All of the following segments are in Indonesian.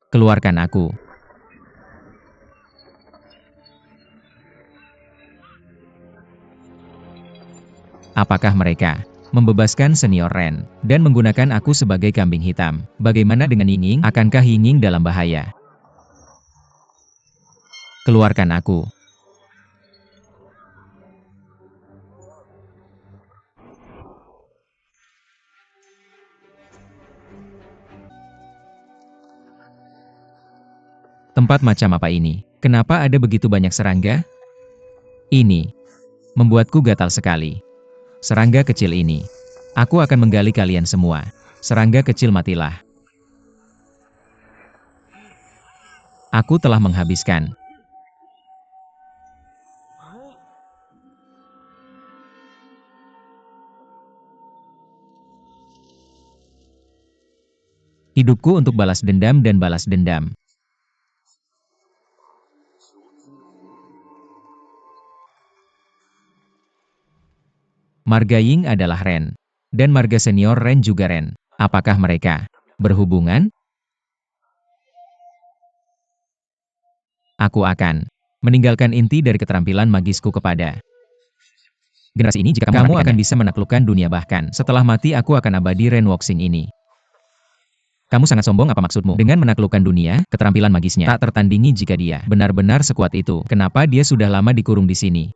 Keluarkan aku. Apakah mereka membebaskan senior Ren dan menggunakan aku sebagai kambing hitam? Bagaimana dengan Yingning? Akankah Yingning dalam bahaya? Keluarkan aku. Tempat macam apa ini? Kenapa ada begitu banyak serangga? Ini membuatku gatal sekali. Serangga kecil ini. Aku akan menggali kalian semua. Serangga kecil matilah. Aku telah menghabiskan. Hidupku untuk balas dendam dan balas dendam. Marga Ying adalah Ren. Dan marga senior Ren juga Ren. Apakah mereka berhubungan? Aku akan meninggalkan inti dari keterampilan magisku kepada generasi ini jika kamu akan bisa menaklukkan dunia, bahkan setelah mati aku akan abadi Ren Wuxing ini. Kamu sangat sombong, apa maksudmu? Dengan menaklukkan dunia, keterampilan magisnya tak tertandingi jika dia benar-benar sekuat itu. Kenapa dia sudah lama dikurung di sini?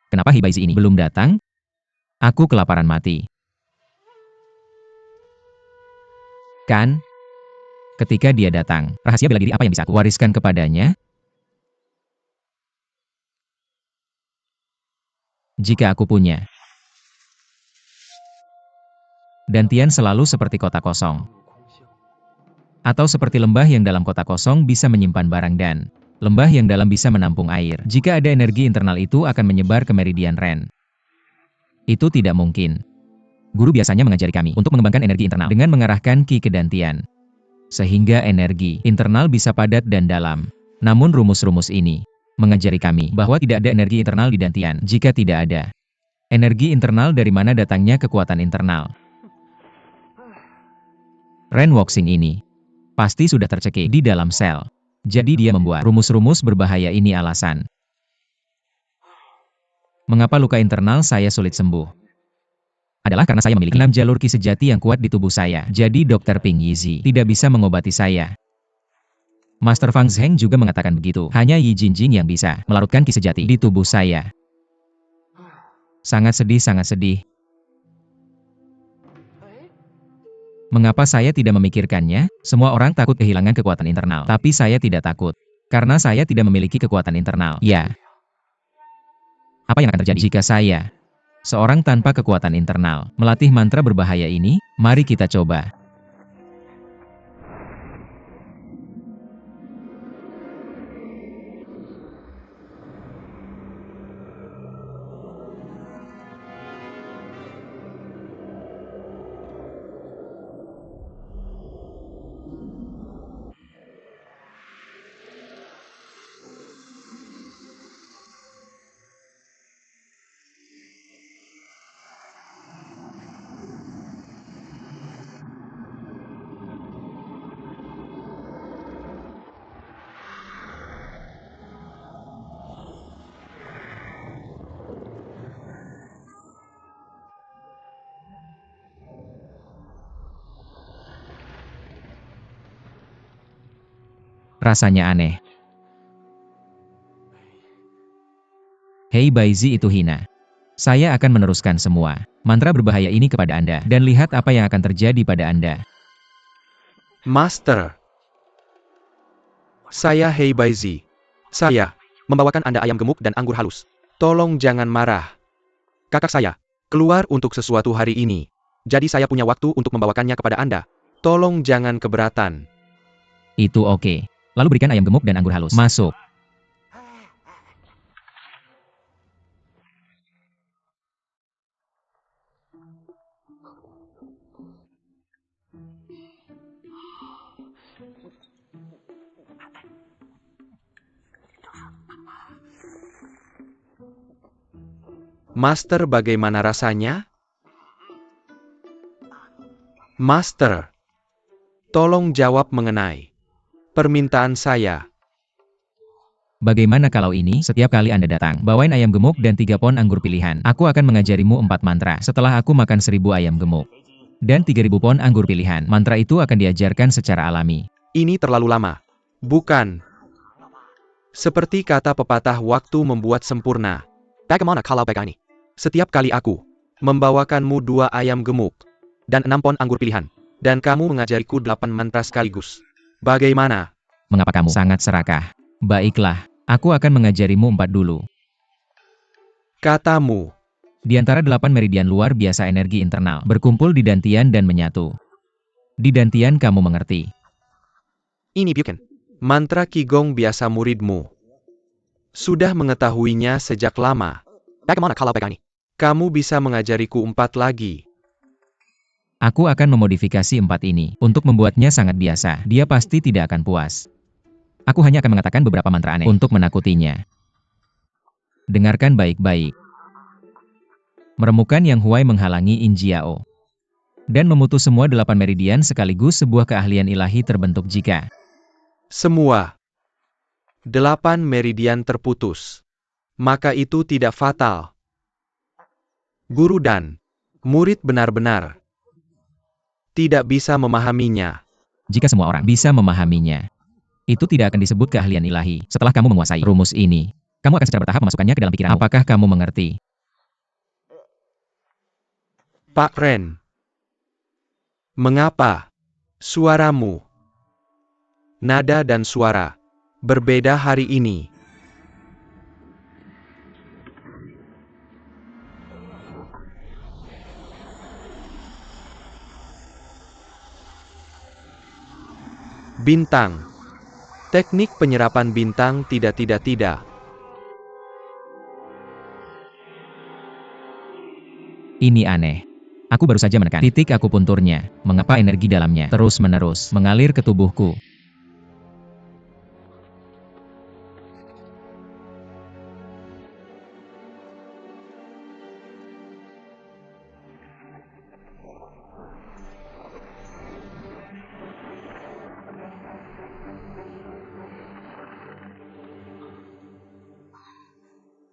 Kenapa Hibaizi ini belum datang? Aku kelaparan mati. Kan? Ketika dia datang, rahasia bela diri apa yang bisa aku wariskan kepadanya? Jika aku punya. Dan Tian selalu seperti kota kosong. Atau seperti lembah yang dalam kota kosong bisa menyimpan barang dan lembah yang dalam bisa menampung air. Jika ada energi internal itu akan menyebar ke meridian Ren. Itu tidak mungkin. Guru biasanya mengajari kami untuk mengembangkan energi internal dengan mengarahkan Qi ke Dantian. Sehingga energi internal bisa padat dan dalam. Namun rumus-rumus ini mengajari kami bahwa tidak ada energi internal di Dantian jika tidak ada energi internal. Dari mana datangnya kekuatan internal? Ren Wuxing ini pasti sudah tercekik di dalam sel. Jadi dia membuat rumus-rumus berbahaya ini. Alasan mengapa luka internal saya sulit sembuh adalah karena saya memiliki 6 jalur Qi sejati yang kuat di tubuh saya. Jadi Dr. Ping Yizi tidak bisa mengobati saya. Master Fang Zheng juga mengatakan begitu. Hanya Yi Jinjing yang bisa melarutkan Qi sejati di tubuh saya. Sangat sedih, sangat sedih. Mengapa saya tidak memikirkannya? Semua orang takut kehilangan kekuatan internal. Tapi saya tidak takut. Karena saya tidak memiliki kekuatan internal. Ya. Apa yang akan terjadi jika saya, seorang tanpa kekuatan internal, melatih mantra berbahaya ini? Mari kita coba. Rasanya aneh. Hei Baizi, itu hina. Saya akan meneruskan semua mantra berbahaya ini kepada Anda, dan lihat apa yang akan terjadi pada Anda. Master, saya Hei Baizi. Saya membawakan Anda ayam gemuk dan anggur halus. Tolong jangan marah. Kakak saya keluar untuk sesuatu hari ini. Jadi saya punya waktu untuk membawakannya kepada Anda. Tolong jangan keberatan. Itu oke. Lalu berikan ayam gemuk dan anggur halus. Masuk. Master, bagaimana rasanya? Master, tolong jawab mengenai permintaan saya. Bagaimana kalau ini, setiap kali Anda datang, bawain ayam gemuk dan 3 pon anggur pilihan. Aku akan mengajarimu 4 mantra. Setelah aku makan 1000 ayam gemuk dan 3000 pon anggur pilihan, mantra itu akan diajarkan secara alami. Ini terlalu lama. Bukan. Seperti kata pepatah, waktu membuat sempurna. Bagaimana kalau begini? Setiap kali aku membawakanmu 2 ayam gemuk dan 6 pon anggur pilihan, dan kamu mengajariku 8 mantra sekaligus. Bagaimana? Mengapa kamu sangat serakah? Baiklah, aku akan mengajarimu 4 dulu. Katamu. Di antara 8 meridian luar biasa energi internal, berkumpul di dantian dan menyatu. Di dantian kamu mengerti. Ini bukan mantra Qigong biasa muridmu. Sudah mengetahuinya sejak lama. Bagaimana kalau begini? Kamu bisa mengajariku 4 lagi. Aku akan memodifikasi 4 ini, untuk membuatnya sangat biasa. Dia pasti tidak akan puas. Aku hanya akan mengatakan beberapa mantra aneh, untuk menakutinya. Dengarkan baik-baik. Meremukan Yang Huai menghalangi In Jiao. Dan memutus semua 8 meridian sekaligus, sebuah keahlian ilahi terbentuk jika semua 8 meridian terputus. Maka itu tidak fatal. Guru dan murid benar-benar tidak bisa memahaminya. Jika semua orang bisa memahaminya, itu tidak akan disebut keahlian ilahi. Setelah kamu menguasai rumus ini, kamu akan secara bertahap memasukkannya ke dalam pikiranmu. Apakah kamu mengerti? Pak Ren, mengapa suaramu, nada dan suara berbeda hari ini? Bintang. Teknik penyerapan bintang tidak. Ini aneh. Aku baru saja menekan titik akupunturnya. Mengapa energi dalamnya terus-menerus mengalir ke tubuhku?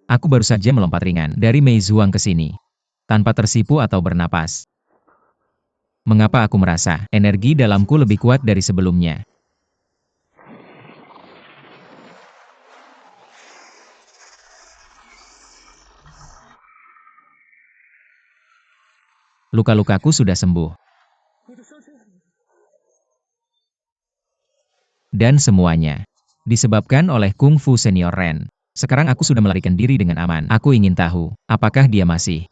Aku baru saja melompat ringan dari Mei Zhuang ke sini, tanpa tersipu atau bernapas. Mengapa aku merasa energi dalamku lebih kuat dari sebelumnya? Luka-lukaku sudah sembuh. Dan semuanya disebabkan oleh Kung Fu Senior Ren. Sekarang aku sudah melarikan diri dengan aman. Aku ingin tahu, apakah dia masih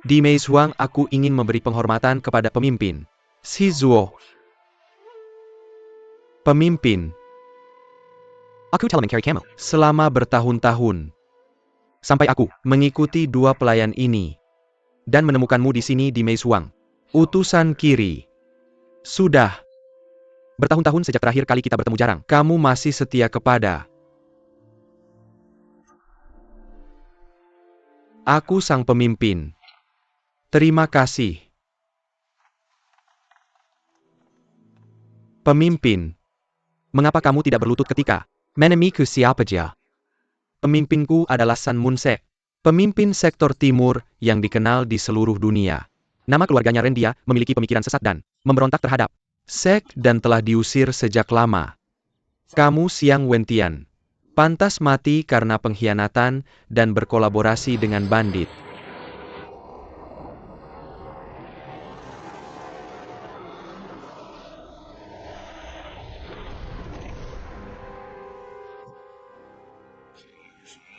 Di Mei Zhuang, aku ingin memberi penghormatan kepada pemimpin. Xi Zuo. Pemimpin. Aku telah mencari kamu selama bertahun-tahun. Sampai aku mengikuti 2 pelayan ini. Dan menemukanmu di sini di Mei Zhuang. Utusan kiri. Sudah bertahun-tahun sejak terakhir kali kita bertemu jarang. Kamu masih setia kepada aku, sang pemimpin. Terima kasih. Pemimpin. Mengapa kamu tidak berlutut ketika menemui siapa aja? Pemimpinku adalah Sun Munse, pemimpin sektor timur yang dikenal di seluruh dunia. Nama keluarganya Ren, dia memiliki pemikiran sesat dan memberontak terhadap sek dan telah diusir sejak lama. Kamu, Xiang Wentian, pantas mati karena pengkhianatan dan berkolaborasi dengan bandit.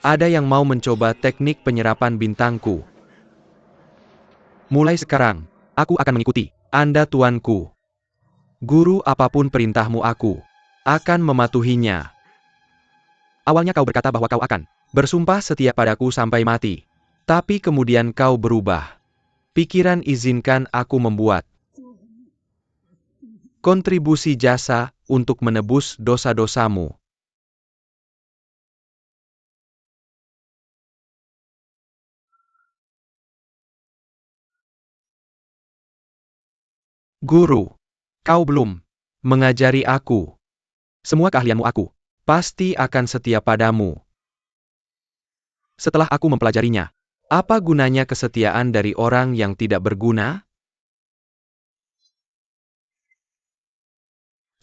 Ada yang mau mencoba teknik penyerapan bintangku? Mulai sekarang, aku akan mengikuti Anda, tuanku. Guru, apapun perintahmu, aku akan mematuhinya. Awalnya kau berkata bahwa kau akan bersumpah setia padaku sampai mati. Tapi kemudian kau berubah. Pikiran izinkan aku membuat kontribusi jasa untuk menebus dosa-dosamu. Guru, kau belum mengajari aku. Semua keahlianmu aku pasti akan setia padamu. Setelah aku mempelajarinya, apa gunanya kesetiaan dari orang yang tidak berguna?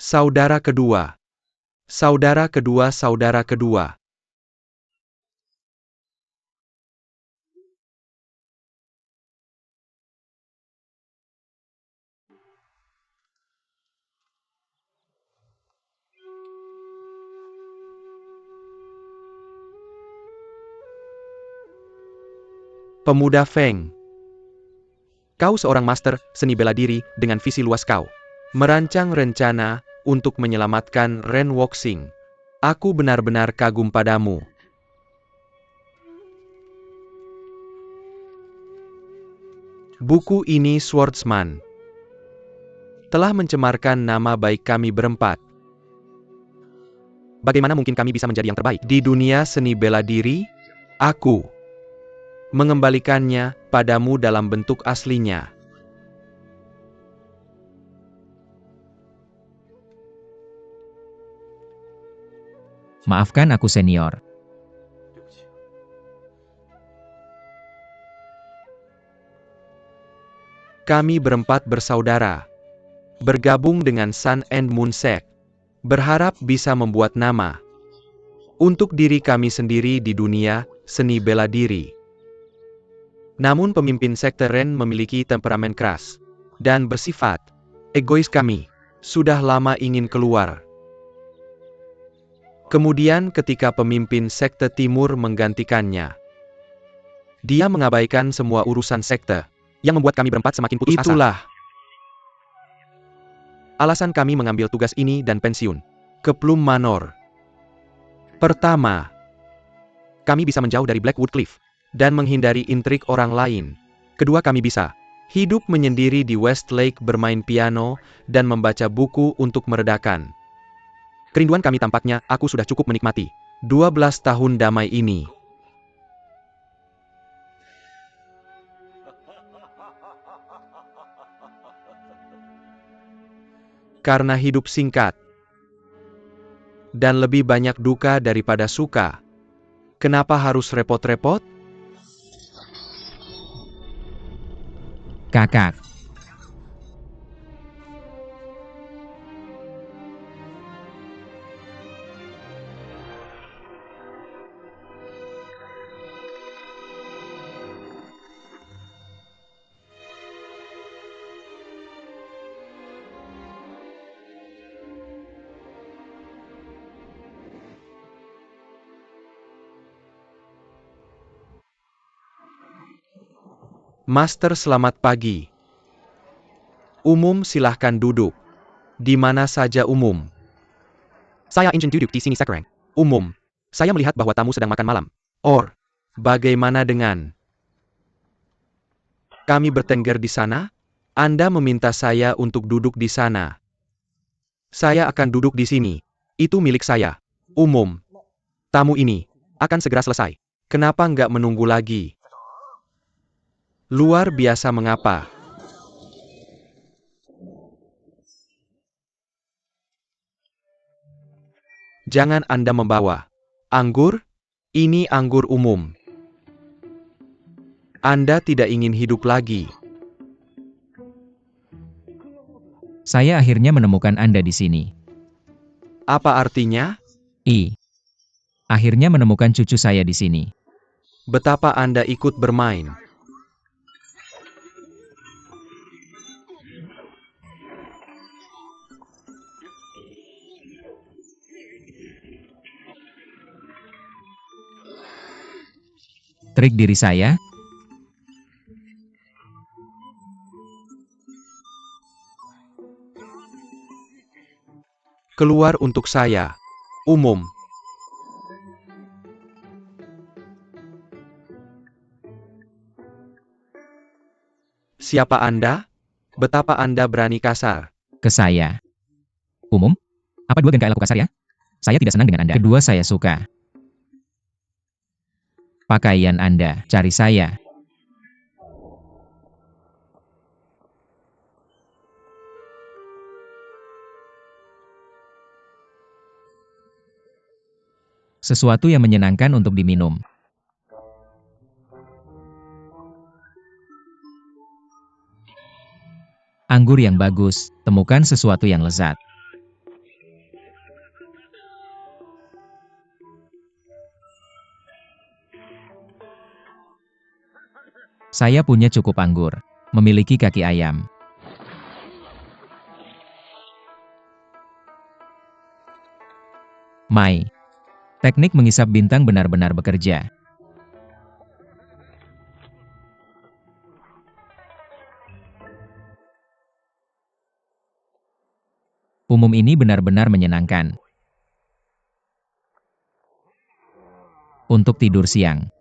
Saudara kedua. Saudara kedua, saudara kedua. Pemuda Feng. Kau seorang master seni bela diri dengan visi luas kau. Merancang rencana untuk menyelamatkan Ren Wuxing. Aku benar-benar kagum padamu. Buku ini Swordsman telah mencemarkan nama baik kami berempat. Bagaimana mungkin kami bisa menjadi yang terbaik di dunia seni bela diri? Aku mengembalikannya padamu dalam bentuk aslinya. Maafkan aku senior. Kami berempat bersaudara, bergabung dengan Sun and Moon Sect, berharap bisa membuat nama untuk diri kami sendiri di dunia seni bela diri. Namun pemimpin sekte Ren memiliki temperamen keras dan bersifat egois. Kami sudah lama ingin keluar. Kemudian ketika pemimpin sekte timur menggantikannya, dia mengabaikan semua urusan sekte, yang membuat kami berempat semakin putus asa. Itulah alasan kami mengambil tugas ini dan pensiun ke Plum Manor. Pertama, kami bisa menjauh dari Blackwood Cliff dan menghindari intrik orang lain. Kedua, kami bisa hidup menyendiri di Westlake bermain piano dan membaca buku untuk meredakan kerinduan kami. Tampaknya aku sudah cukup menikmati 12 tahun damai ini. Karena hidup singkat dan lebih banyak duka daripada suka, kenapa harus repot-repot? Kakak. Master, selamat pagi. Umum, silahkan duduk. Di mana saja umum? Saya ingin duduk di sini sekarang. Umum, saya melihat bahwa tamu sedang makan malam. Bagaimana dengan kami bertengger di sana? Anda meminta saya untuk duduk di sana. Saya akan duduk di sini. Itu milik saya. Umum, tamu ini akan segera selesai. Kenapa nggak menunggu lagi? Luar biasa, mengapa? Jangan Anda membawa anggur? Ini anggur umum. Anda tidak ingin hidup lagi. Saya akhirnya menemukan Anda di sini. Apa artinya? Akhirnya menemukan cucu saya di sini. Betapa Anda ikut bermain. Trik diri saya? Keluar untuk saya. Umum. Siapa Anda? Betapa Anda berani kasar. Ke saya. Umum? Apa dua gengkai laku kasar ya? Saya tidak senang dengan Anda. Kedua saya suka. Pakaian Anda, cari saya. Sesuatu yang menyenangkan untuk diminum. Anggur yang bagus, temukan sesuatu yang lezat. Saya punya cukup anggur. Memiliki kaki ayam. Mai. Teknik mengisap bintang benar-benar bekerja. Umum ini benar-benar menyenangkan. Untuk tidur siang.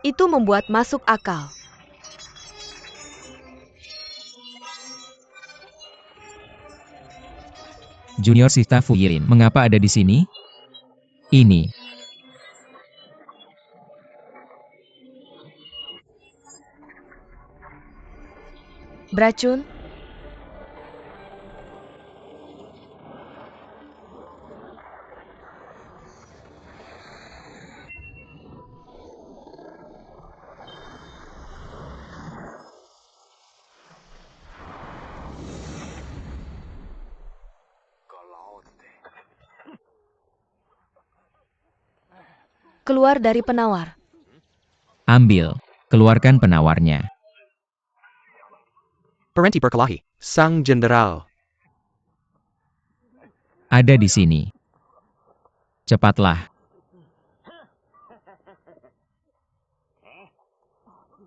Itu membuat masuk akal. Junior Sista Fu Yilin, mengapa ada di sini? Ini. Beracun? Keluar dari penawar. Ambil. Keluarkan penawarnya. Parenti berkelahi. Sang Jenderal. Ada di sini. Cepatlah.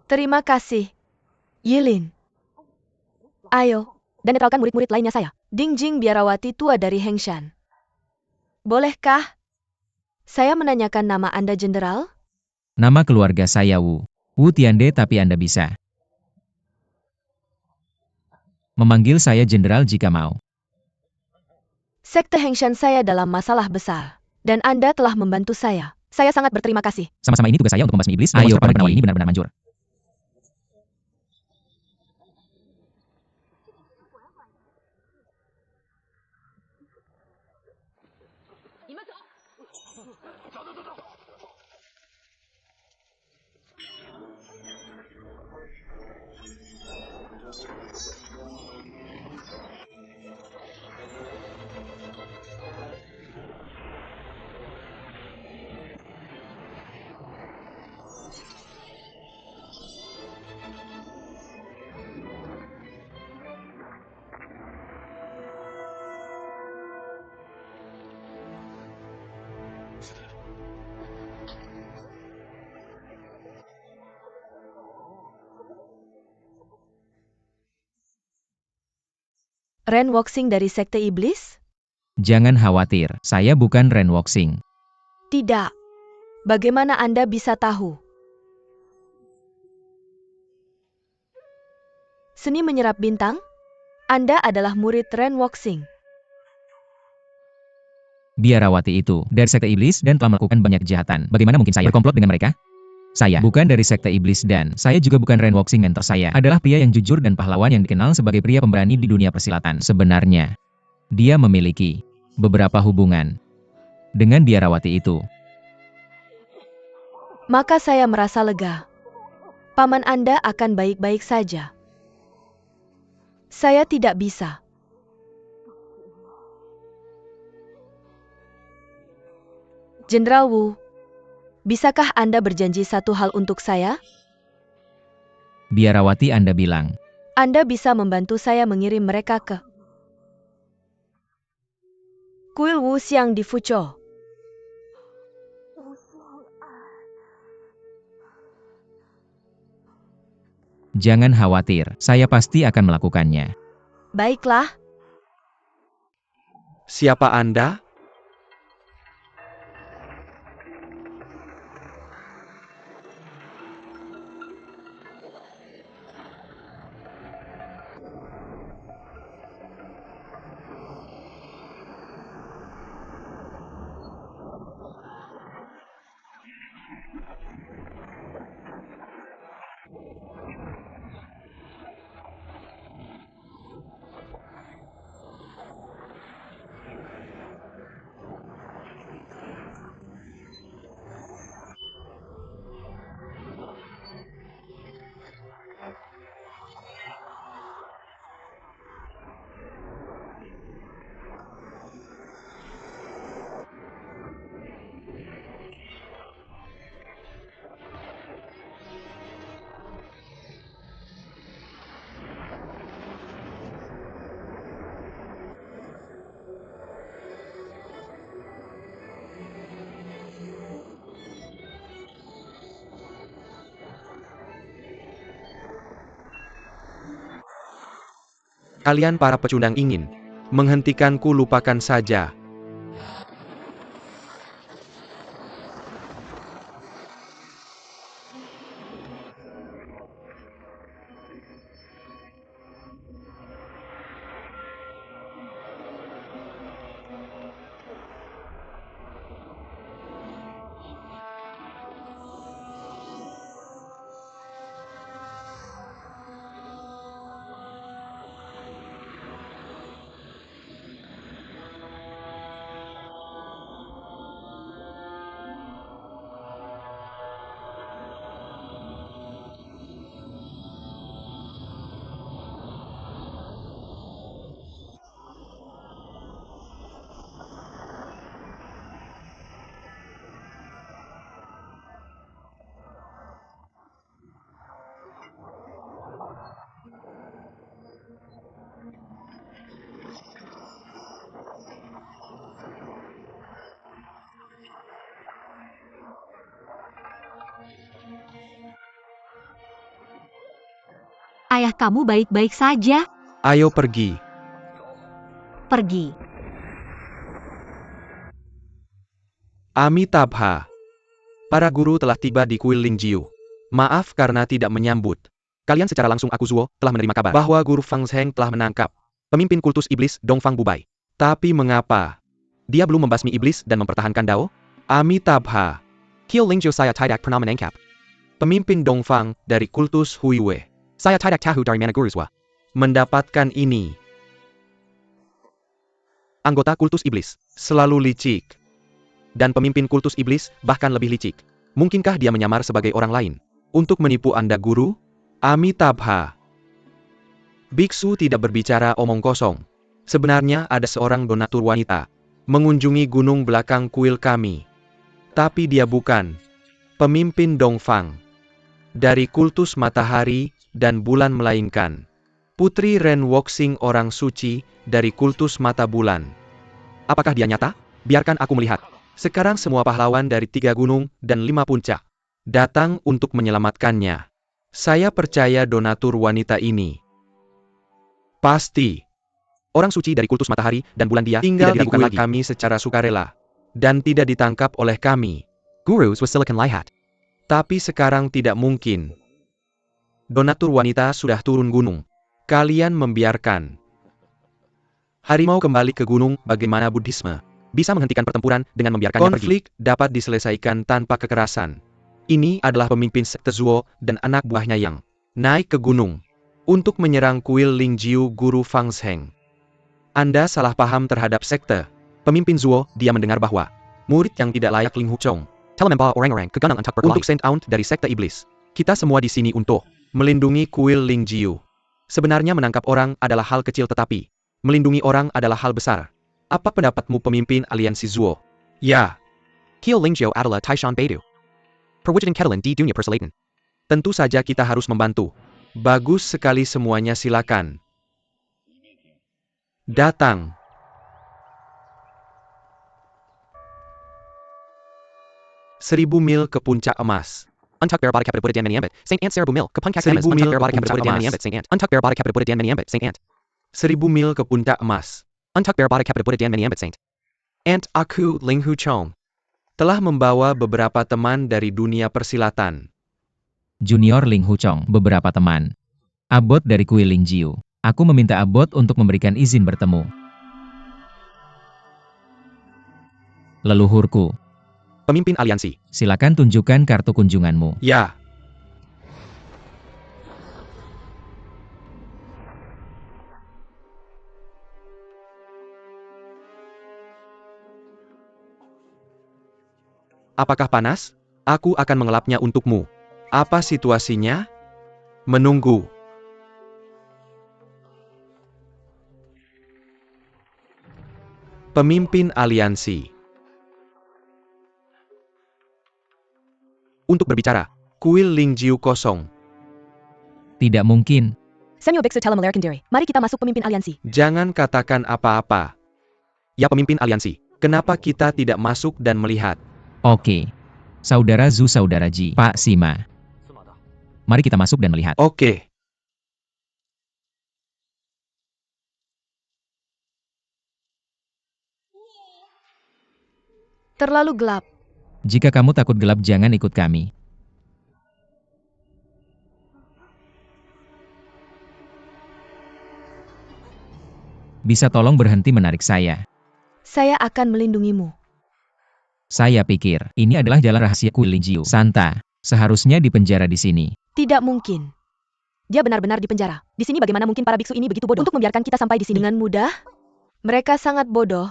Terima kasih, Yilin. Ayo, dan netralkan murid-murid lainnya saya. Ding Jing biarawati tua dari Hengshan. Bolehkah saya menanyakan nama Anda, Jenderal? Nama keluarga saya Wu. Wu Tiande, tapi Anda bisa memanggil saya Jenderal jika mau. Sekte Hengshan saya dalam masalah besar. Dan Anda telah membantu saya. Saya sangat berterima kasih. Sama-sama, ini tugas saya untuk membasmi iblis. Ayo penawar ini benar-benar manjur. Ren Woxing dari Sekte Iblis? Jangan khawatir, saya bukan Ren Woxing. Tidak. Bagaimana Anda bisa tahu? Seni menyerap bintang? Anda adalah murid Ren Woxing. Biarawati itu dari Sekte Iblis dan telah melakukan banyak kejahatan. Bagaimana mungkin saya berkomplot dengan mereka? Saya bukan dari Sekte Iblis dan saya juga bukan Ren Woxing. Mentor saya adalah pria yang jujur dan pahlawan yang dikenal sebagai pria pemberani di dunia persilatan. Sebenarnya, dia memiliki beberapa hubungan dengan biarawati itu. Maka saya merasa lega. Paman Anda akan baik-baik saja. Saya tidak bisa. Jenderal Wu, bisakah Anda berjanji satu hal untuk saya? Biarawati, Anda bilang. Anda bisa membantu saya mengirim mereka ke kuil Wu Xiang di Fuzhou. Jangan khawatir, saya pasti akan melakukannya. Baiklah. Siapa Anda? Kalian para pecundang ingin menghentikanku, lupakan saja. Ayah kamu baik-baik saja. Ayo pergi. Pergi. Amitabha. Para guru telah tiba di kuil Lingjiu. Maaf karena tidak menyambut. Kalian secara langsung aku Zuo telah menerima kabar bahwa Guru Fang Zheng telah menangkap pemimpin kultus iblis Dongfang Bubai. Tapi mengapa dia belum membasmi iblis dan mempertahankan Dao? Amitabha. Kill Lingjiu saya tidak pernah menangkap pemimpin Dongfang dari kultus Huiwei. Saya tidak tahu dari mana Guru Zhuo mendapatkan ini. Anggota kultus iblis selalu licik. Dan pemimpin kultus iblis bahkan lebih licik. Mungkinkah dia menyamar sebagai orang lain untuk menipu Anda, Guru? Amitabha. Biksu tidak berbicara omong kosong. Sebenarnya ada seorang donatur wanita mengunjungi gunung belakang kuil kami. Tapi dia bukan pemimpin Dongfang dari kultus matahari dan bulan, melainkan Putri Ren Woxing, orang suci dari kultus mata bulan. Apakah dia nyata? Biarkan aku melihat. Sekarang semua pahlawan dari 3 gunung dan 5 puncak datang untuk menyelamatkannya. Saya percaya donatur wanita ini pasti orang suci dari kultus matahari dan bulan. Dia tinggal di kuil kami secara sukarela dan tidak ditangkap oleh kami. Gurus was Silicon Lihat. Tapi sekarang tidak mungkin. Donatur wanita sudah turun gunung. Kalian membiarkan harimau kembali ke gunung. Bagaimana Buddhisme bisa menghentikan pertempuran dengan membiarkannya pergi? Konflik dapat diselesaikan tanpa kekerasan. Ini adalah pemimpin sekte Zuo dan anak buahnya yang naik ke gunung untuk menyerang kuil Lingjiu Guru Fang Zheng. Anda salah paham terhadap sekte pemimpin Zuo. Dia mendengar bahwa murid yang tidak layak Ling Huchong telah membawa orang-orang ke Ganang untuk berkelahi untuk Saint Aunt dari sekte iblis. Kita semua di sini untuk melindungi kuil Lingjiu. Sebenarnya menangkap orang adalah hal kecil, tetapi melindungi orang adalah hal besar. Apa pendapatmu, pemimpin aliansi Zuo? Ya. Kill Lingjiu adalah Taishan Beidou. Perwujudan Ketelan di dunia persilatan. Tentu saja kita harus membantu. Bagus sekali semuanya, silakan datang. Seribu mil ke puncak emas. Untuck Bear Bada Kapita Buddha Dan Maniambit, Saint Ant Seribu mil ke puncak emas. Untuck Bear Bada Kapita Buddha Dan Maniambit, Saint Ant. Untuck Bear Bada Kapita Buddha Dan Maniambit, Saint Ant. 1000 mil ke puncak emas. Untuck Bear Bada Kapita Buddha Dan Maniambit, Saint Ant. Aku, Ling Huchong, telah membawa beberapa teman dari dunia persilatan. Junior Ling Huchong, beberapa teman. Abbot dari kuil Lingjiu. Aku meminta Abbot untuk memberikan izin bertemu. Leluhurku. Pemimpin aliansi. Silakan tunjukkan kartu kunjunganmu. Ya. Apakah panas? Aku akan mengelapnya untukmu. Apa situasinya? Menunggu. Pemimpin aliansi. Untuk berbicara, kuil Lingjiu kosong. Tidak mungkin. Samuel Biksu telah melarikan diri. Mari kita masuk, pemimpin aliansi. Jangan katakan apa-apa. Ya, pemimpin aliansi, kenapa kita tidak masuk dan melihat? Oke. Saudara Zu, saudara Ji, Pak Sima. Mari kita masuk dan melihat. Oke. Terlalu gelap. Jika kamu takut gelap, jangan ikut kami. Bisa tolong berhenti menarik saya? Saya akan melindungimu. Saya pikir, ini adalah jalan rahasia Kuilinjiu. Santa, seharusnya dipenjara di sini. Tidak mungkin. Dia benar-benar di penjara. Di sini bagaimana mungkin para biksu ini begitu bodoh untuk membiarkan kita sampai di sini? Dengan mudah? Mereka sangat bodoh.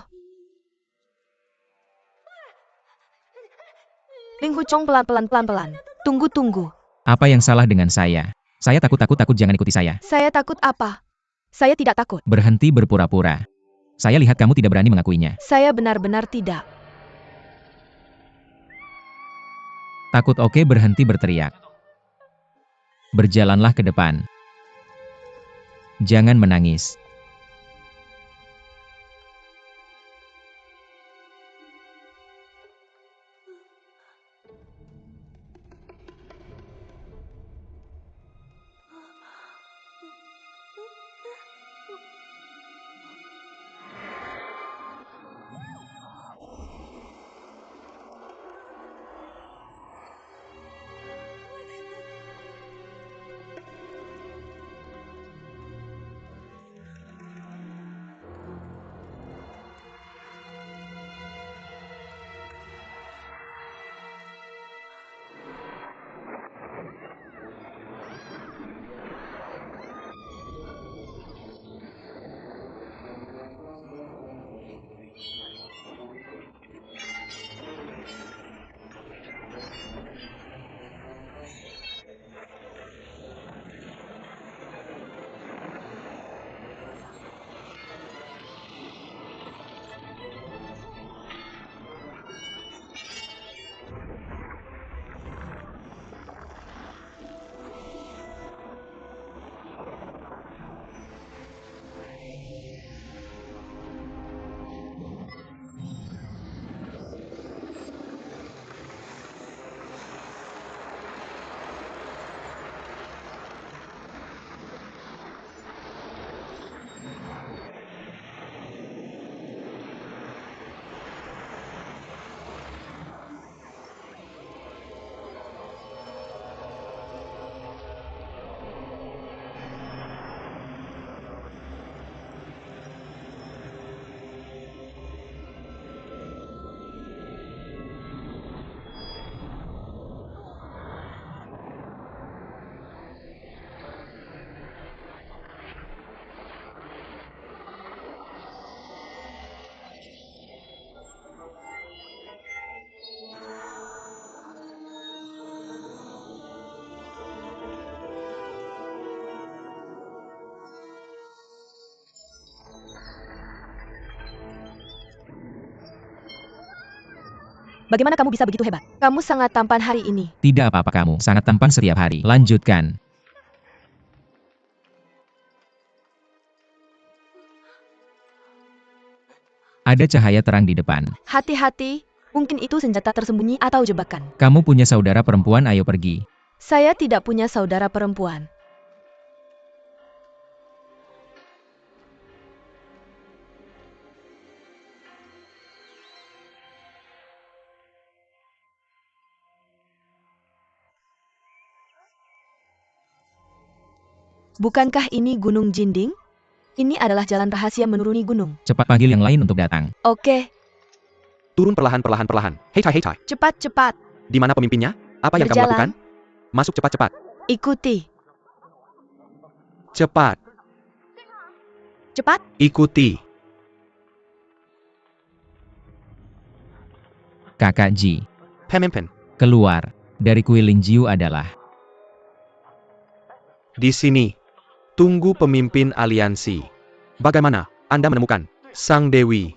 Ling Huchong pelan-pelan. Tunggu. Apa yang salah dengan saya? Saya takut, jangan ikuti saya. Saya takut apa? Saya tidak takut. Berhenti berpura-pura. Saya lihat kamu tidak berani mengakuinya. Saya benar-benar tidak. Takut, oke, berhenti berteriak. Berjalanlah ke depan. Jangan menangis. Bagaimana kamu bisa begitu hebat? Kamu sangat tampan hari ini. Tidak apa-apa, kamu sangat tampan setiap hari. Lanjutkan. Ada cahaya terang di depan. Hati-hati, mungkin itu senjata tersembunyi atau jebakan. Kamu punya saudara perempuan, ayo pergi. Saya tidak punya saudara perempuan. Bukankah ini Gunung Jinding? Ini adalah jalan rahasia menuruni gunung. Cepat panggil yang lain untuk datang. Oke, Turun perlahan. Hei Chai. cepat. Di mana pemimpinnya? Apa yang kamu Berjalan. lakukan? Masuk cepat. Ikuti. Cepat. Cepat. Ikuti. Kakak Ji, Pemimpin. keluar dari Kuilinjiu adalah Di sini. Tunggu pemimpin aliansi. Bagaimana? Anda menemukan Sang Dewi.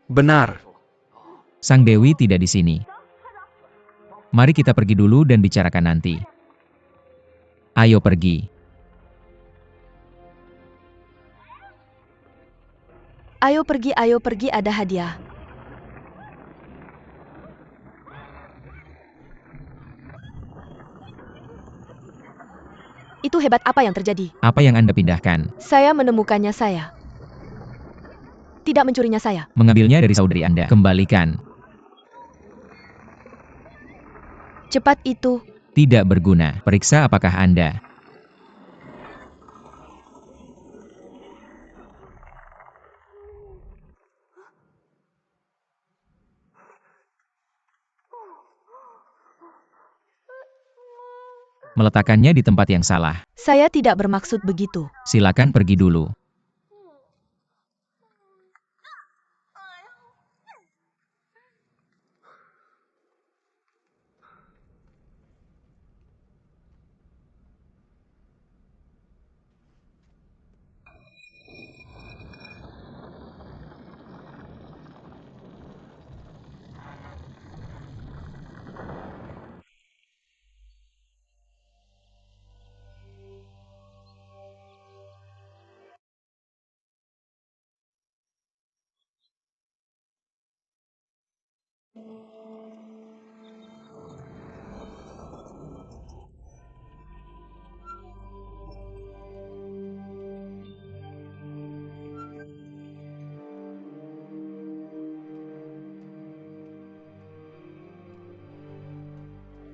Benar. Sang Dewi tidak di sini. Mari kita pergi dulu dan bicarakan nanti. Ayo pergi. Ayo pergi, ada hadiah. Itu hebat, apa yang terjadi? Apa yang Anda pindahkan? Saya menemukannya saya. Tidak mencurinya saya. Mengambilnya dari saudari Anda. Kembalikan. Secepat itu, Tidak berguna. Periksa apakah Anda meletakkannya di tempat yang salah. saya tidak bermaksud begitu. Silakan pergi dulu.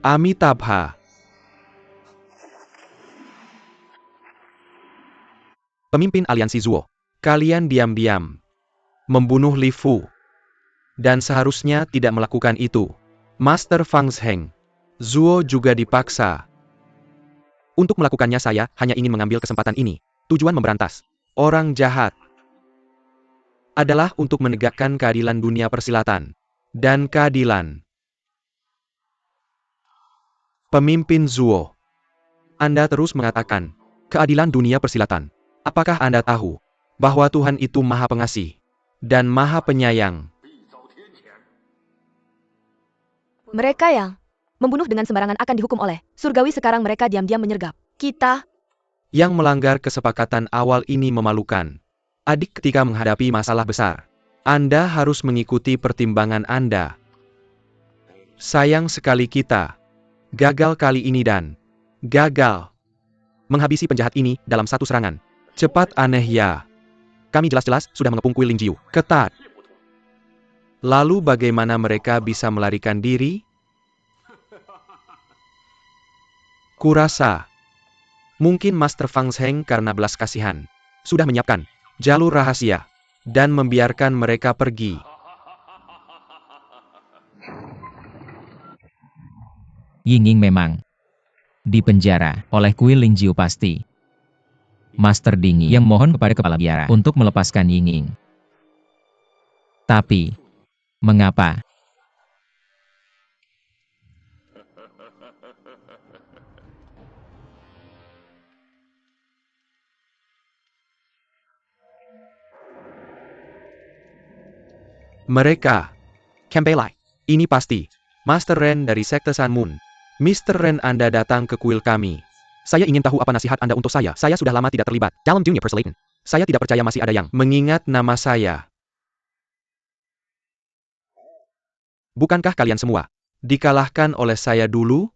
Amitabha. Pemimpin aliansi Zuo. Kalian diam-diam membunuh Li Fu. Dan seharusnya tidak melakukan itu. Master Fang Zheng. Zuo juga dipaksa. Untuk melakukannya saya hanya ingin mengambil kesempatan ini. Tujuan memberantas orang jahat adalah untuk menegakkan keadilan dunia persilatan. Dan keadilan. Pemimpin Zuo. Anda terus mengatakan, keadilan dunia persilatan. Apakah Anda tahu bahwa Tuhan itu Maha Pengasih dan Maha Penyayang? Mereka yang membunuh dengan sembarangan akan dihukum oleh surgawi. Sekarang mereka diam-diam menyergap kita. Yang melanggar kesepakatan awal ini memalukan. Adik, ketika menghadapi masalah besar, Anda harus mengikuti pertimbangan Anda. Sayang sekali kita gagal kali ini dan gagal menghabisi penjahat ini dalam satu serangan. Cepat aneh ya. Kami jelas-jelas sudah mengepung kuil Lingjiu ketat. Lalu bagaimana mereka bisa melarikan diri? Kurasa mungkin Master Fang Zheng karena belas kasihan sudah menyiapkan jalur rahasia dan membiarkan mereka pergi. Yingying memang dipenjara oleh kuil Lingjiu pasti. Master Dingyi yang mohon kepada kepala biara untuk melepaskan Yingying. Tapi, mengapa? Mereka. Kembelai. Ini pasti. Master Ren dari Sekte Sun Moon. Mr. Ren, Anda datang ke kuil kami. Saya ingin tahu apa nasihat Anda untuk saya. Saya sudah lama tidak terlibat dalam dunia persilatan. Saya tidak percaya masih ada yang mengingat nama saya. Bukankah kalian semua dikalahkan oleh saya dulu?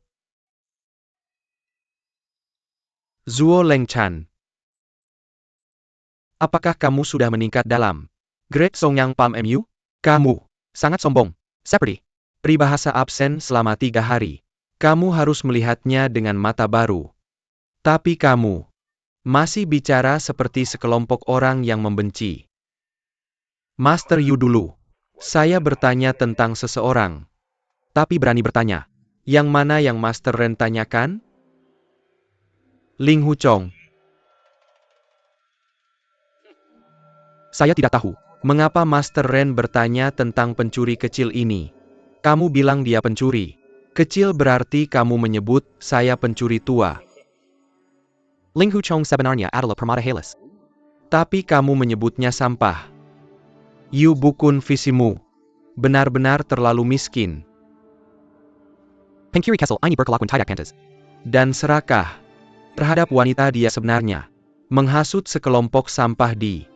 Zuo Lengchan. Apakah kamu sudah meningkat dalam Great Songyang Palm MU? Kamu sangat sombong. Seperti peribahasa absen selama 3 hari. Kamu harus melihatnya dengan mata baru. Tapi kamu masih bicara seperti sekelompok orang yang membenci. Master Yu dulu. Saya bertanya tentang seseorang. Tapi berani bertanya. Yang mana yang Master Ren tanyakan? Ling Huchong. Saya tidak tahu mengapa Master Ren bertanya tentang pencuri kecil ini. Kamu bilang dia pencuri. Kecil berarti kamu menyebut saya pencuri tua. Ling Huchong sebenarnya adalah permata halus. Tapi kamu menyebutnya sampah. Yu Bukun visimu. Benar-benar terlalu miskin. Pengkiri Kessel ini berkelakuan tidak pantas. Dan serakah terhadap wanita dia sebenarnya. Menghasut sekelompok sampah di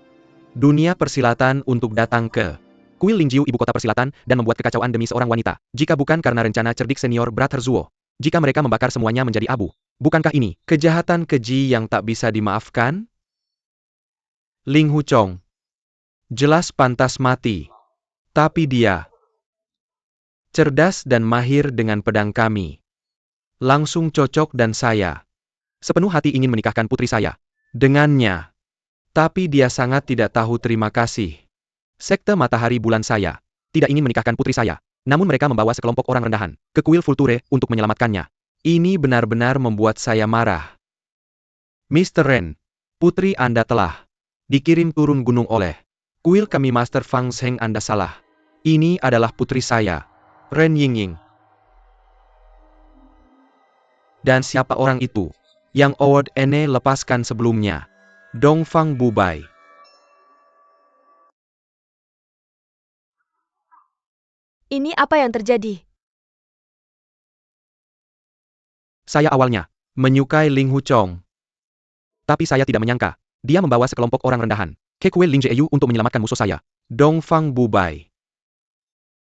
dunia persilatan untuk datang ke kuil Lingjiu, ibu kota persilatan, dan membuat kekacauan demi seorang wanita. Jika bukan karena rencana cerdik senior Brother Zuo. Jika mereka membakar semuanya menjadi abu. Bukankah ini kejahatan keji yang tak bisa dimaafkan? Ling Huchong. Jelas pantas mati. Tapi dia cerdas dan mahir dengan pedang kami. langsung cocok dan saya sepenuh hati ingin menikahkan putri saya dengannya. Tapi dia sangat tidak tahu terima kasih. Sekte Matahari Bulan saya tidak ingin menikahkan putri saya, namun mereka membawa sekelompok orang rendahan ke kuil Vulture untuk menyelamatkannya. Ini benar-benar membuat saya marah. Mr. Ren, putri Anda telah dikirim turun gunung oleh kuil kami. Master Fang Zheng, Anda salah. Ini adalah putri saya, Ren Yingying. Dan siapa orang itu yang Award Ene lepaskan sebelumnya? Dongfang Bubai. Ini apa yang terjadi? Saya awalnya menyukai Ling Huchong. Tapi saya tidak menyangka dia membawa sekelompok orang rendahan ke kuil Ling Jieyu untuk menyelamatkan musuh saya, Dongfang Bubai.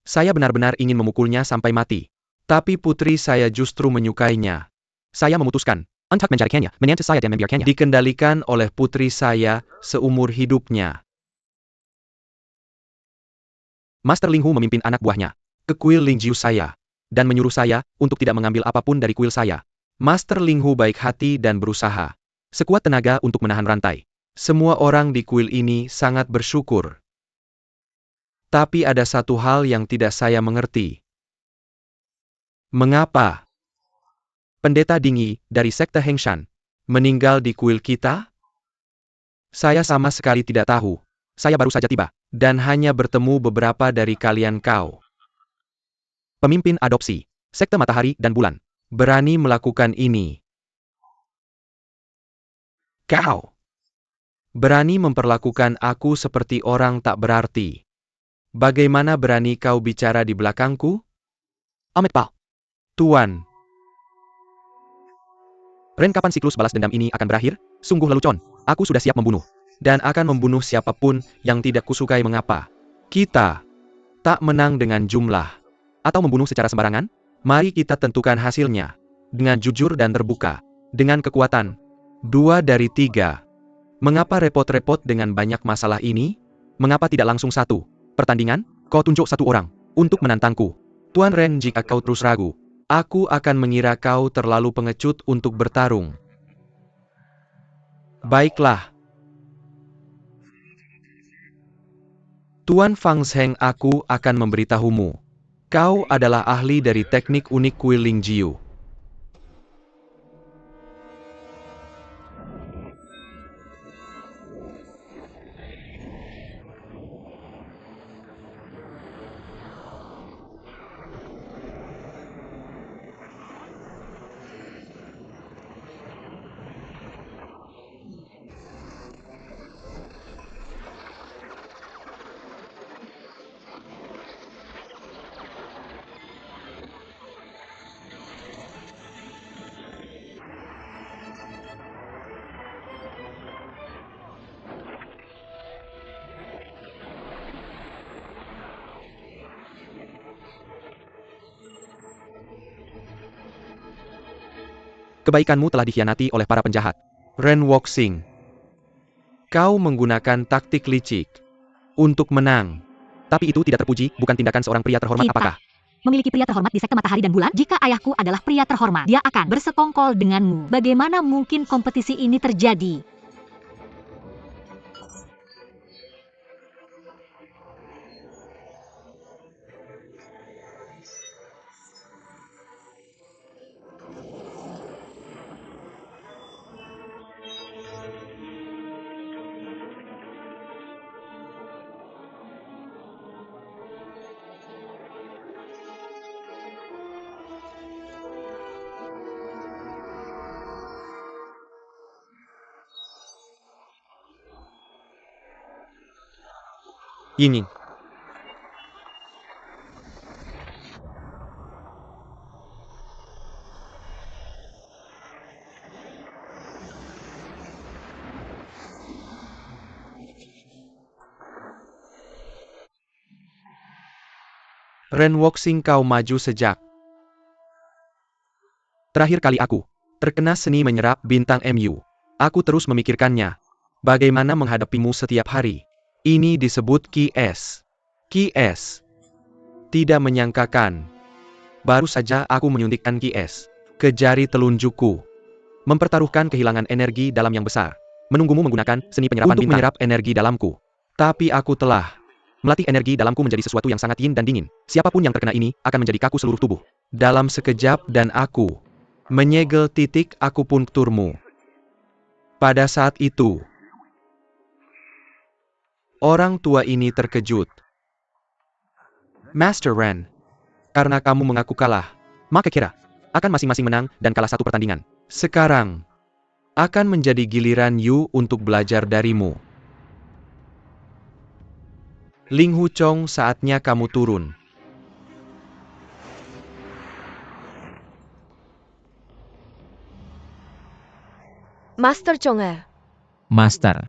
Saya benar-benar ingin memukulnya sampai mati. Tapi putri saya justru menyukainya. Saya memutuskan untuk mencarikannya, menyantai saya dan membiarkannya dikendalikan oleh putri saya seumur hidupnya. Master Ling Hu memimpin anak buahnya ke kuil Ling Jiu saya dan menyuruh saya untuk tidak mengambil apapun dari kuil saya. Master Ling Hu baik hati dan berusaha sekuat tenaga untuk menahan rantai. Semua orang di kuil ini sangat bersyukur. Tapi ada satu hal yang tidak saya mengerti. Mengapa Pendeta Dingyi dari sekte Hengshan meninggal di kuil kita? Saya sama sekali tidak tahu. Saya baru saja tiba dan hanya bertemu beberapa dari kalian. Kau, pemimpin adopsi sekte Matahari dan Bulan, berani melakukan ini. Kau berani memperlakukan aku seperti orang tak berarti. Bagaimana berani kau bicara di belakangku? Amet Pal. Tuan Ren, kapan siklus balas dendam ini akan berakhir? Sungguh lelucon. Aku sudah siap membunuh. Dan akan membunuh siapapun yang tidak kusukai. Mengapa kita tak menang dengan jumlah? Atau membunuh secara sembarangan? Mari kita tentukan hasilnya dengan jujur dan terbuka. Dengan kekuatan 2 dari 3. Mengapa repot-repot dengan banyak masalah ini? Mengapa tidak langsung satu pertandingan? Kau tunjuk satu orang untuk menantangku. Tuan Ren, jika kau terus ragu, aku akan mengira kau terlalu pengecut untuk bertarung. Baiklah. Tuan Fang Zheng, aku akan memberitahumu. Kau adalah ahli dari teknik unik kuil Ling Jiu. Kebaikanmu telah dikhianati oleh para penjahat. Ren Wuxing, kau menggunakan taktik licik untuk menang. Tapi itu tidak terpuji, bukan tindakan seorang pria terhormat. Kita Apakah memiliki pria terhormat di sekte Matahari dan Bulan? Jika ayahku adalah pria terhormat, dia akan bersekongkol denganmu. Bagaimana mungkin kompetisi ini terjadi? Yingying? Ren Wuxing, kau maju sejak terakhir kali aku terkena seni menyerap bintang MU. Aku terus memikirkannya. Bagaimana menghadapimu setiap hari. Ini disebut QS. QS. Tidak menyangkakan. Baru saja aku menyuntikkan QS ke jari telunjukku. Mempertaruhkan kehilangan energi dalam yang besar. Menunggumu menggunakan seni penyerapan untuk menyerap energi dalamku. Tapi aku telah melatih energi dalamku menjadi sesuatu yang sangat yin dan dingin. Siapapun yang terkena ini akan menjadi kaku seluruh tubuh. Dalam sekejap dan aku menyegel titik akupunkturmu. Pada saat itu, orang tua ini terkejut. Master Ren, karena kamu mengaku kalah, maka kira akan masing-masing menang dan kalah satu pertandingan. Sekarang, akan menjadi giliran Yu untuk belajar darimu. Ling Huchong, saatnya kamu turun. Master Chong'er. Master.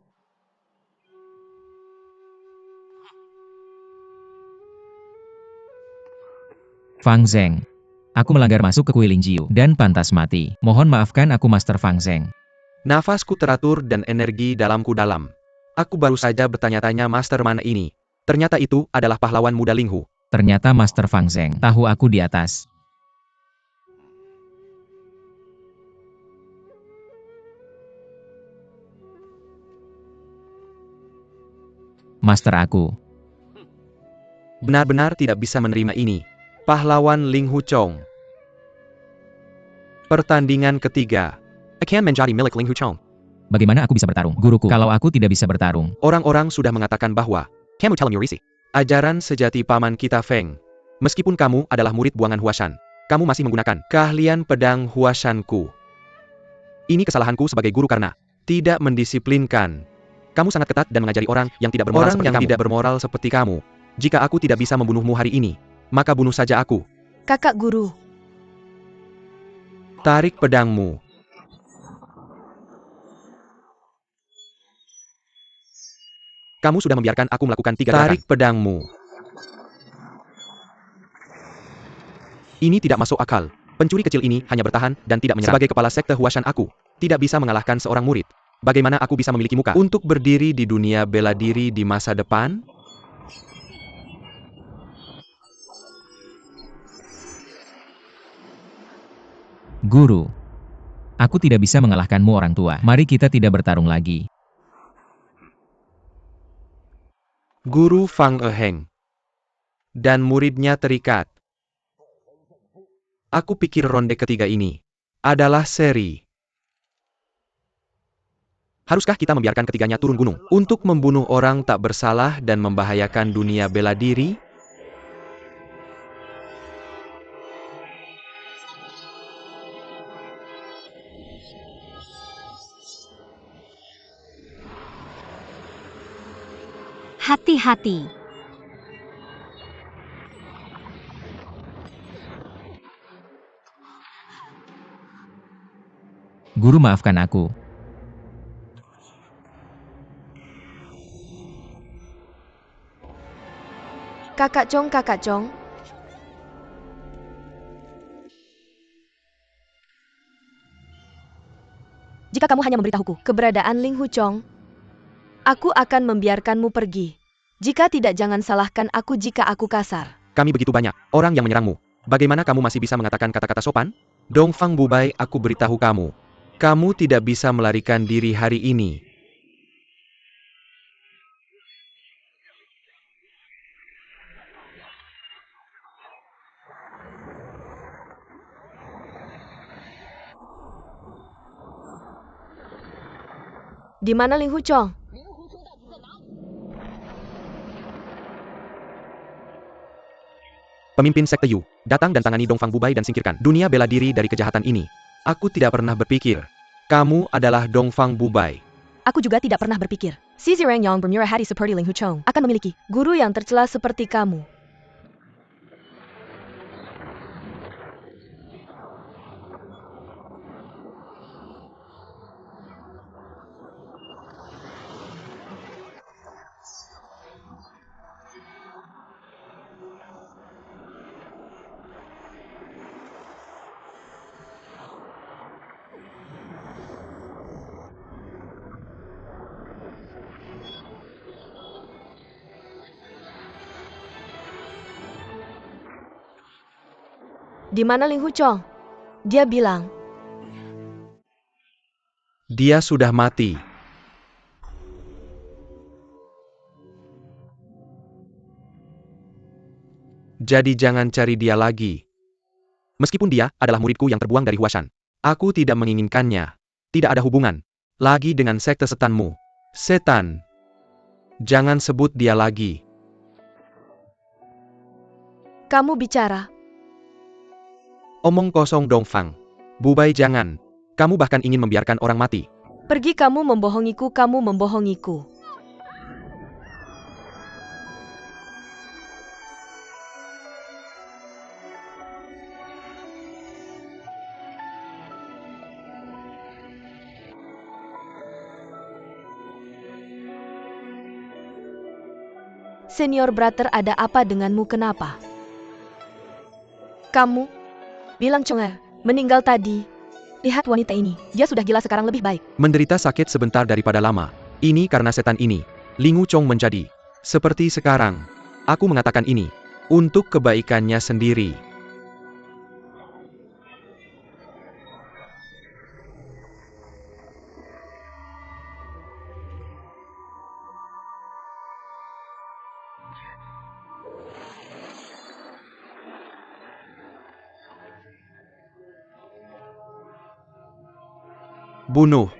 Fang Zheng. Aku melanggar masuk ke kuil Lingjiu dan pantas mati. Mohon maafkan aku Master Fang Zheng. Nafasku teratur dan energi dalamku dalam. Aku baru saja bertanya-tanya master mana ini. Ternyata itu adalah pahlawan muda Linghu. Ternyata Master Fang Zheng tahu aku di atas. Master aku. Benar-benar tidak bisa menerima ini. Pahlawan Ling Huchong. Pertandingan ketiga. Akan menjadi milik Ling Huchong. Bagaimana aku bisa bertarung, guruku, kalau aku tidak bisa bertarung? Orang-orang sudah mengatakan bahwa kamu telah murisi ajaran sejati paman kita Feng. Meskipun kamu adalah murid buangan Huashan, kamu masih menggunakan keahlian pedang Huashanku. Ini kesalahanku sebagai guru karena tidak mendisiplinkan. Kamu sangat ketat dan mengajari orang yang tidak bermoral seperti kamu. Jika aku tidak bisa membunuhmu hari ini, maka bunuh saja aku. Kakak guru. Tarik pedangmu. Kamu sudah membiarkan aku melakukan 3 gerakan. Tarik pedangmu. Ini tidak masuk akal. Pencuri kecil ini hanya bertahan dan tidak menyerang. Sebagai kepala sekte Huashan aku tidak bisa mengalahkan seorang murid. Bagaimana aku bisa memiliki muka untuk berdiri di dunia bela diri di masa depan? Guru. Aku tidak bisa mengalahkanmu orang tua. Mari kita tidak bertarung lagi. Guru Fang Eheng dan muridnya terikat. Aku pikir ronde ketiga ini adalah seri. Haruskah kita membiarkan ketiganya turun gunung untuk membunuh orang tak bersalah dan membahayakan dunia bela diri? Hati-hati. Guru, maafkan aku. Kakak Chong, Kakak Chong. Jika kamu hanya memberitahuku keberadaan Ling Huchong, aku akan membiarkanmu pergi. Jika tidak, jangan salahkan aku jika aku kasar. Kami begitu banyak orang yang menyerangmu. Bagaimana kamu masih bisa mengatakan kata-kata sopan? Dongfang Bubai, aku beritahu kamu. Kamu tidak bisa melarikan diri hari ini. Di mana Ling Huchong? Pemimpin sekte Yu, datang dan tangani Dongfang Bubai dan singkirkan dunia bela diri dari kejahatan ini. Aku tidak pernah berpikir kamu adalah Dongfang Bubai. Aku juga tidak pernah berpikir si Zireng yang bermurah hati seperti Ling Huchong akan memiliki guru yang tercela seperti kamu. Di mana Ling Huchong? Dia bilang, Dia sudah mati. Jadi jangan cari dia lagi. Meskipun dia adalah muridku yang terbuang dari Huashan. Aku tidak menginginkannya. Tidak ada hubungan lagi dengan sekte setanmu. Setan. Jangan sebut dia lagi. kamu bicara. Omong kosong Dongfang. Bubai jangan. Kamu bahkan ingin membiarkan orang mati. Pergi kamu membohongiku, kamu membohongiku. Senior brother, ada apa denganmu, kenapa? Kamu bilang Chonger meninggal tadi. Lihat wanita ini, dia sudah gila, sekarang lebih baik. Menderita sakit sebentar daripada lama. Ini karena setan ini. Lingu Chong menjadi seperti sekarang. Aku mengatakan ini untuk kebaikannya sendiri. Bunuh.